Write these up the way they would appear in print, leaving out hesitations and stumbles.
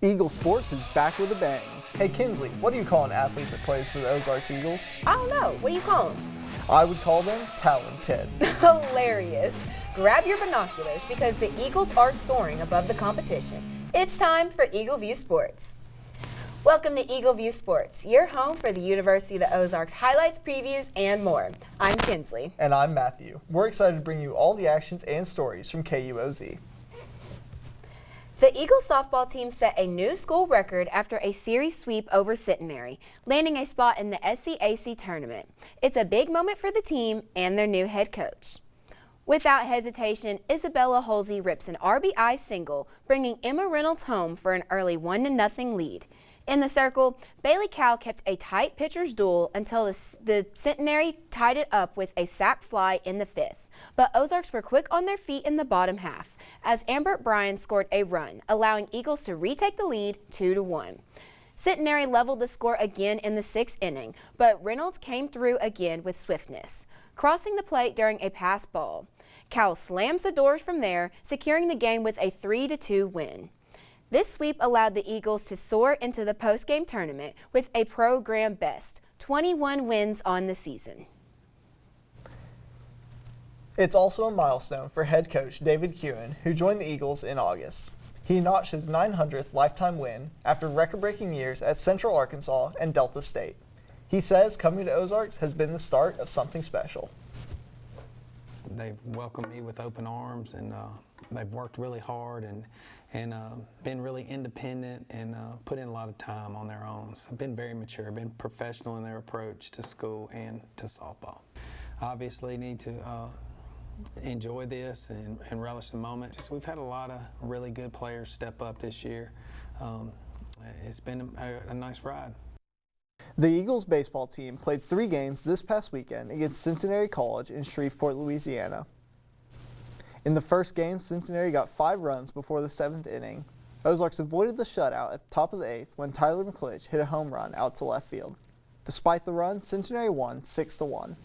Eagle Sports is back with a bang. Hey Kinsley, what do you call an athlete that plays for the Ozarks Eagles? I don't know. What do you call them? I would call them talented. Hilarious. Grab your binoculars because the Eagles are soaring above the competition. It's time for Eagle View Sports. Welcome to Eagle View Sports, your home for the University of the Ozarks highlights, previews, and more. I'm Kinsley. And I'm Matthew. We're excited to bring you all the actions and stories from KUOZ. The Eagles softball team set a new school record after a series sweep over Centenary, landing a spot in the SCAC tournament. It's a big moment for the team and their new head coach. Without hesitation, Isabella Holsey rips an RBI single, bringing Emma Reynolds home for an early 1-0 lead. In the circle, Bailey Cow kept a tight pitcher's duel until the Centenary tied it up with a sac fly in the fifth. But Ozarks were quick on their feet in the bottom half, as Ambert Bryan scored a run, allowing Eagles to retake the lead 2-1. Centenary leveled the score again in the sixth inning, but Reynolds came through again with swiftness, crossing the plate during a pass ball. Cow slams the doors from there, securing the game with a 3-2 win. This sweep allowed the Eagles to soar into the post-game tournament with a program best, 21 wins on the season. It's also a milestone for head coach David Kewen, who joined the Eagles in August. He notched his 900th lifetime win after record-breaking years at Central Arkansas and Delta State. He says coming to Ozarks has been the start of something special. They've welcomed me with open arms, and they've worked really hard and been really independent and put in a lot of time on their own. So been very mature, been professional in their approach to school and to softball. Obviously need to enjoy this and relish the moment. We've had a lot of really good players step up this year. It's been a nice ride. The Eagles baseball team played 3 games this past weekend against Centenary College in Shreveport, Louisiana. In the first game, Centenary got 5 runs before the 7th inning. Ozarks avoided the shutout at the top of the 8th when Tyler McClitch hit a home run out to left field. Despite the run, Centenary won 6-1.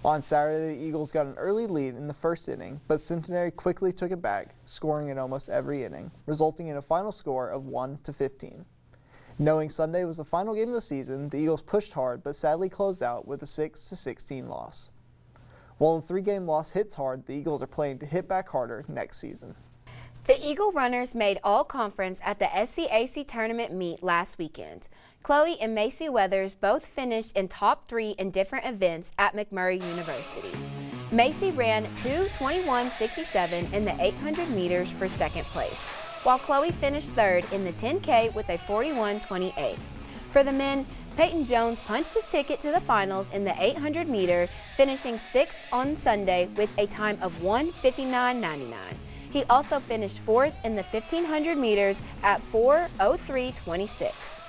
On Saturday, the Eagles got an early lead in the first inning, but Centenary quickly took it back, scoring in almost every inning, resulting in a final score of 1-15. Knowing Sunday was the final game of the season, the Eagles pushed hard but sadly closed out with a 6-16 loss. While the 3-game loss hits hard, the Eagles are planning to hit back harder next season. The Eagle runners made all-conference at the SCAC tournament meet last weekend. Chloe and Macy Weathers both finished in top 3 in different events at McMurray University. Macy ran 2:21.67 in the 800 meters for second place, while Chloe finished third in the 10K with a 41.28. For the men, Peyton Jones punched his ticket to the finals in the 800 meter, finishing 6th on Sunday with a time of 1:59.99. He also finished 4th in the 1500 meters at 4:03.26.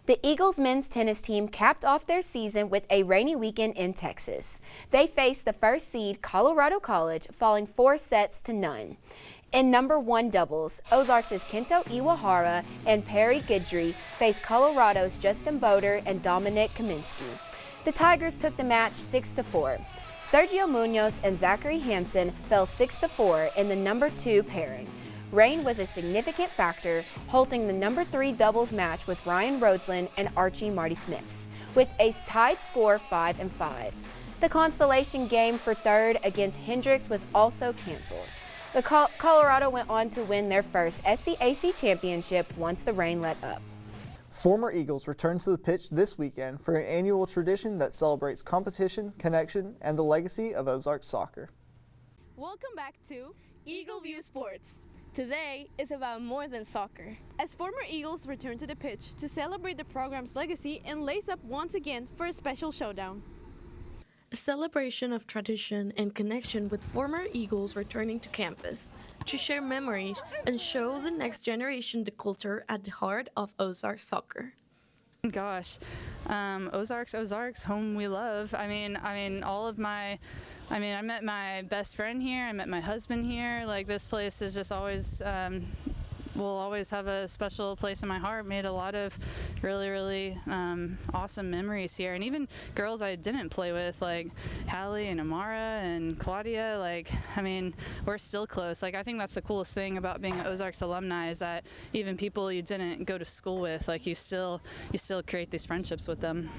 The Eagles men's tennis team capped off their season with a rainy weekend in Texas. They faced the first seed Colorado College, falling 4-0. In number 1 doubles, Ozarks' Kento Iwahara and Perry Guidry faced Colorado's Justin Boder and Dominic Kaminsky. The Tigers took the match 6-4. Sergio Munoz and Zachary Hansen fell 6-4 in the number 2 pairing. Rain was a significant factor, halting the number 3 doubles match with Ryan Rhodsland and Archie Marty Smith, with a tied score 5-5. The consolation game for third against Hendricks was also canceled. The Colorado went on to win their first SCAC championship once the rain let up. Former Eagles return to the pitch this weekend for an annual tradition that celebrates competition, connection, and the legacy of Ozarks soccer. Welcome back to Eagle View Sports. Today is about more than soccer, as former Eagles return to the pitch to celebrate the program's legacy and lace up once again for a special showdown. A celebration of tradition and connection with former Eagles returning to campus to share memories and show the next generation the culture at the heart of Ozarks soccer. Gosh, Ozarks, home we love. I mean, I met my best friend here. I met my husband here. Like, this place is just always will always have a special place in my heart. Made a lot of really awesome memories here, and even girls I didn't play with, like Hallie and Amara and Claudia. Like, I mean, we're still close. Like, I think that's the coolest thing about being an Ozarks alumni, is that even people you didn't go to school with, like, you still create these friendships with them.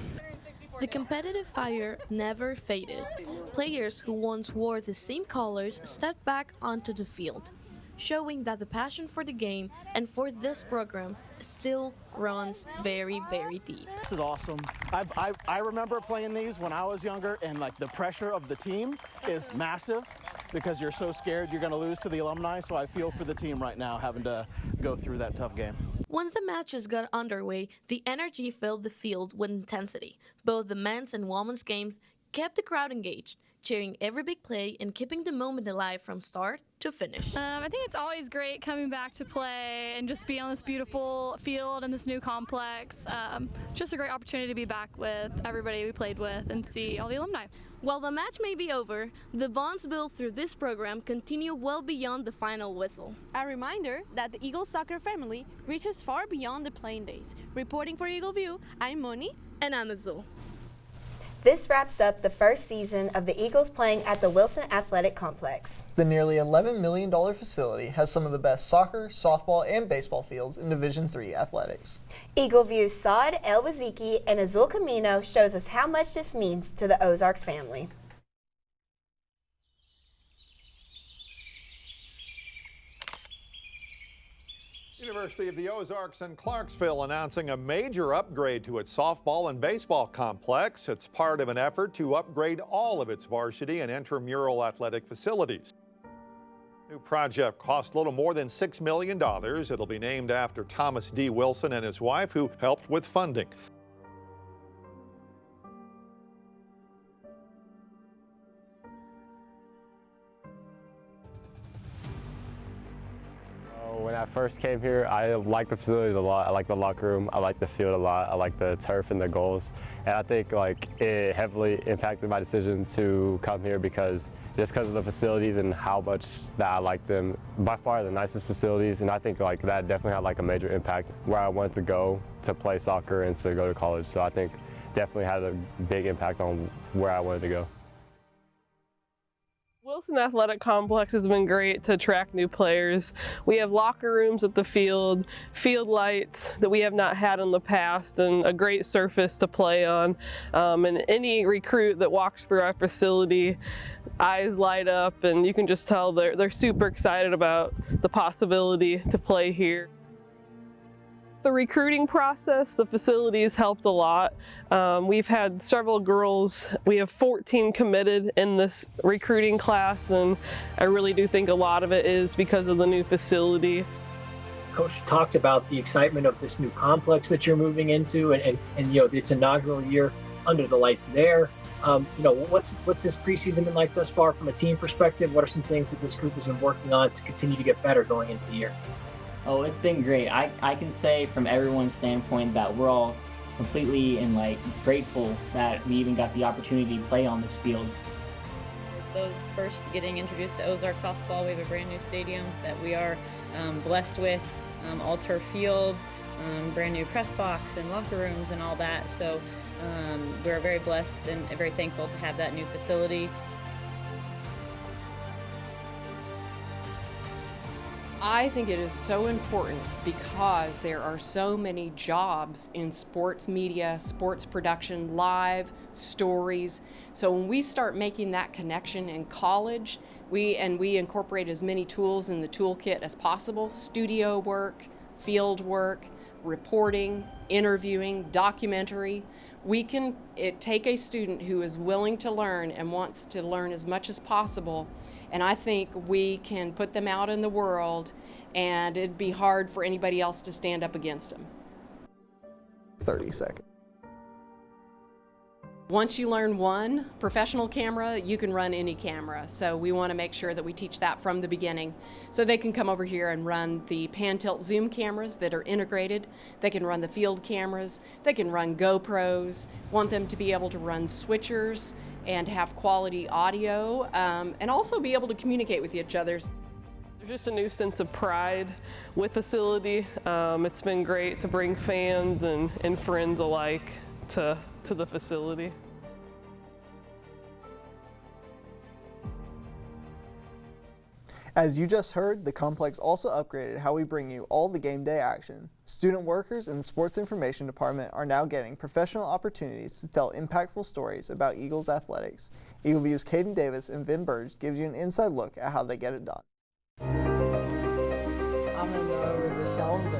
The competitive fire never faded. Players who once wore the same colors stepped back onto the field, showing that the passion for the game and for this program still runs very deep. This is awesome. I remember playing these when I was younger, and like the pressure of the team is massive because you're so scared you're going to lose to the alumni, so I feel for the team right now having to go through that tough game. Once the matches got underway, the energy filled the field with intensity. Both the men's and women's games kept the crowd engaged, cheering every big play and keeping the moment alive from start to finish. I think it's always great coming back to play and just be on this beautiful field and this new complex. Just a great opportunity to be back with everybody we played with and see all the alumni. While the match may be over, the bonds built through this program continue well beyond the final whistle. A reminder that the Eagle soccer family reaches far beyond the playing days. Reporting for Eagle View, I'm Moni. And I'm Azul. This wraps up the first season of the Eagles playing at the Wilson Athletic Complex. The nearly $11 million facility has some of the best soccer, softball, and baseball fields in Division III athletics. Eagle View's Saad El-Waziki and Azul Camino shows us how much this means to the Ozarks family. University of the Ozarks in Clarksville announcing a major upgrade to its softball and baseball complex. It's part of an effort to upgrade all of its varsity and intramural athletic facilities. New project cost a little more than $6 million. It'll be named after Thomas D. Wilson and his wife, who helped with funding. When I first came here, I liked the facilities a lot. I liked the locker room. I liked the field a lot. I liked the turf and the goals. And I think it heavily impacted my decision to come here because of the facilities and how much that I liked them. By far the nicest facilities, and I think that definitely had a major impact where I wanted to go to play soccer and to go to college. So I think definitely had a big impact on where I wanted to go. Wilson Athletic Complex has been great to attract new players. We have locker rooms at the field lights that we have not had in the past, and a great surface to play on. And any recruit that walks through our facility, eyes light up, and you can just tell they're super excited about the possibility to play here. The recruiting process, the facilities helped a lot. We've had several girls. We have 14 committed in this recruiting class, and I really do think a lot of it is because of the new facility. Coach talked about the excitement of this new complex that you're moving into, and its inaugural year under the lights there. What's this preseason been like thus far from a team perspective? What are some things that this group has been working on to continue to get better going into the year? Oh, it's been great. I can say from everyone's standpoint that we're all completely and grateful that we even got the opportunity to play on this field. Those first getting introduced to Ozark softball, we have a brand new stadium that we are blessed with, all turf field, brand new press box and locker rooms and all that. So we're very blessed and very thankful to have that new facility. I think it is so important because there are so many jobs in sports media, sports production, live stories. So when we start making that connection in college, we incorporate as many tools in the toolkit as possible: studio work, field work, reporting, interviewing, documentary. We can take a student who is willing to learn and wants to learn as much as possible, and I think we can put them out in the world, and it'd be hard for anybody else to stand up against them. 30 seconds. Once you learn one professional camera, you can run any camera. So we want to make sure that we teach that from the beginning. So they can come over here and run the pan-tilt zoom cameras that are integrated. They can run the field cameras. They can run GoPros. Want them to be able to run switchers and have quality audio, and also be able to communicate with each other. There's just a new sense of pride with the facility. It's been great to bring fans and friends alike to the facility. As you just heard, the complex also upgraded how we bring you all the game day action. Student workers in the Sports Information Department are now getting professional opportunities to tell impactful stories about Eagles athletics. Eagle View's Caden Davis and Vin Burge gives you an inside look at how they get it done. I'm gonna go over the shoulder.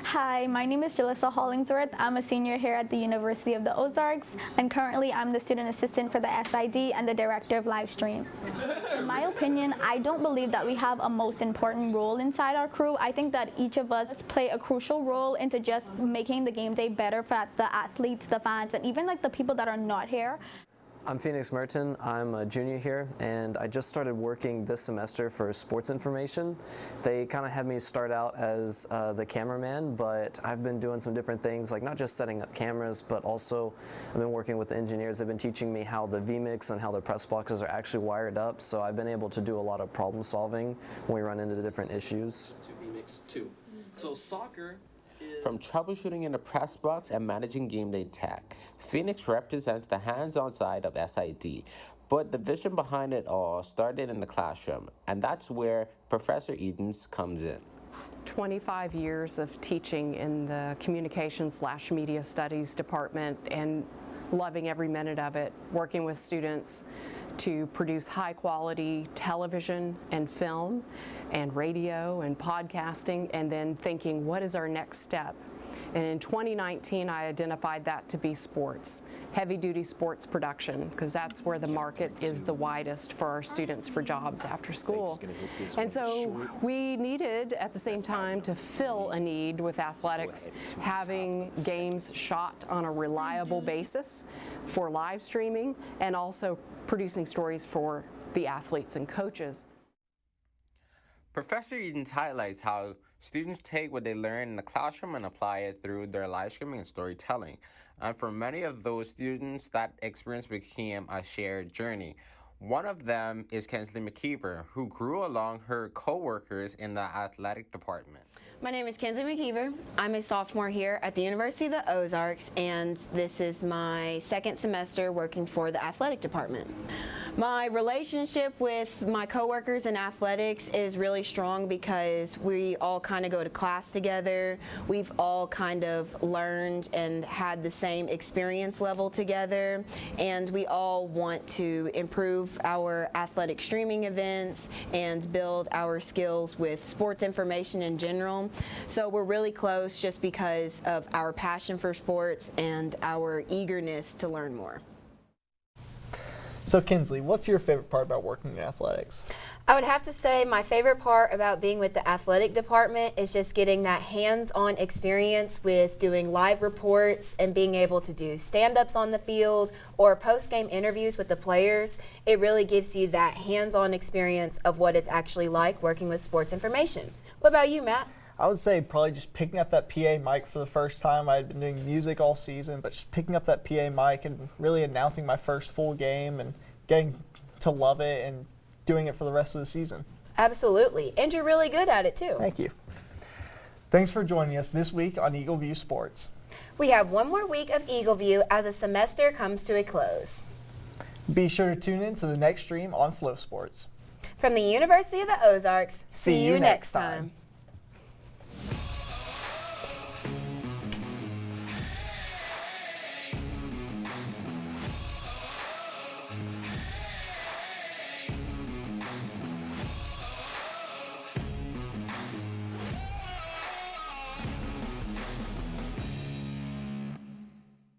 Hi, my name is Jalissa Hollingsworth. I'm a senior here at the University of the Ozarks, and currently I'm the student assistant for the SID and the director of live stream. In my opinion, I don't believe that we have a most important role inside our crew. I think that each of us play a crucial role into just making the game day better for the athletes, the fans, and even like the people that are not here. I'm Phoenix Merton. I'm a junior here, and I just started working this semester for Sports Information. They kind of had me start out as the cameraman, but I've been doing some different things, like not just setting up cameras, but also I've been working with the engineers. They've been teaching me how the VMix and how the press boxes are actually wired up, so I've been able to do a lot of problem solving when we run into the different issues. VMix 2. So soccer from troubleshooting in the press box and managing game day tech, Phoenix represents the hands-on side of SID, but the vision behind it all started in the classroom, and that's where Professor Edens comes in. 25 years of teaching in the communications/media studies department and loving every minute of it, working with students to produce high-quality television and film and radio and podcasting, and then thinking, what is our next step? And in 2019, I identified that to be sports, heavy-duty sports production, because that's where the market is the widest for our students for jobs after school. And so we needed, at the same time, to fill a need with athletics, having games shot on a reliable basis for live streaming, and also producing stories for the athletes and coaches. Professor Edens highlights how students take what they learn in the classroom and apply it through their live streaming and storytelling. And for many of those students, that experience became a shared journey. One of them is Kensley McKeever, who grew along her co-workers in the athletic department. My name is Kensley McKeever. I'm a sophomore here at the University of the Ozarks, and this is my second semester working for the athletic department. My relationship with my coworkers in athletics is really strong because we all kind of go to class together. We've all kind of learned and had the same experience level together, and we all want to improve our athletic streaming events and build our skills with sports information in general. So we're really close just because of our passion for sports and our eagerness to learn more. So Kinsley, what's your favorite part about working in athletics? I would have to say my favorite part about being with the athletic department is just getting that hands-on experience with doing live reports and being able to do stand-ups on the field or post-game interviews with the players. It really gives you that hands-on experience of what it's actually like working with sports information. What about you, Matt? I would say probably just picking up that PA mic for the first time. I had been doing music all season, but just picking up that PA mic and really announcing my first full game and getting to love it and doing it for the rest of the season. Absolutely. And you're really good at it, too. Thank you. Thanks for joining us this week on Eagle View Sports. We have one more week of Eagle View as the semester comes to a close. Be sure to tune in to the next stream on Flow Sports. From the University of the Ozarks, see you next time.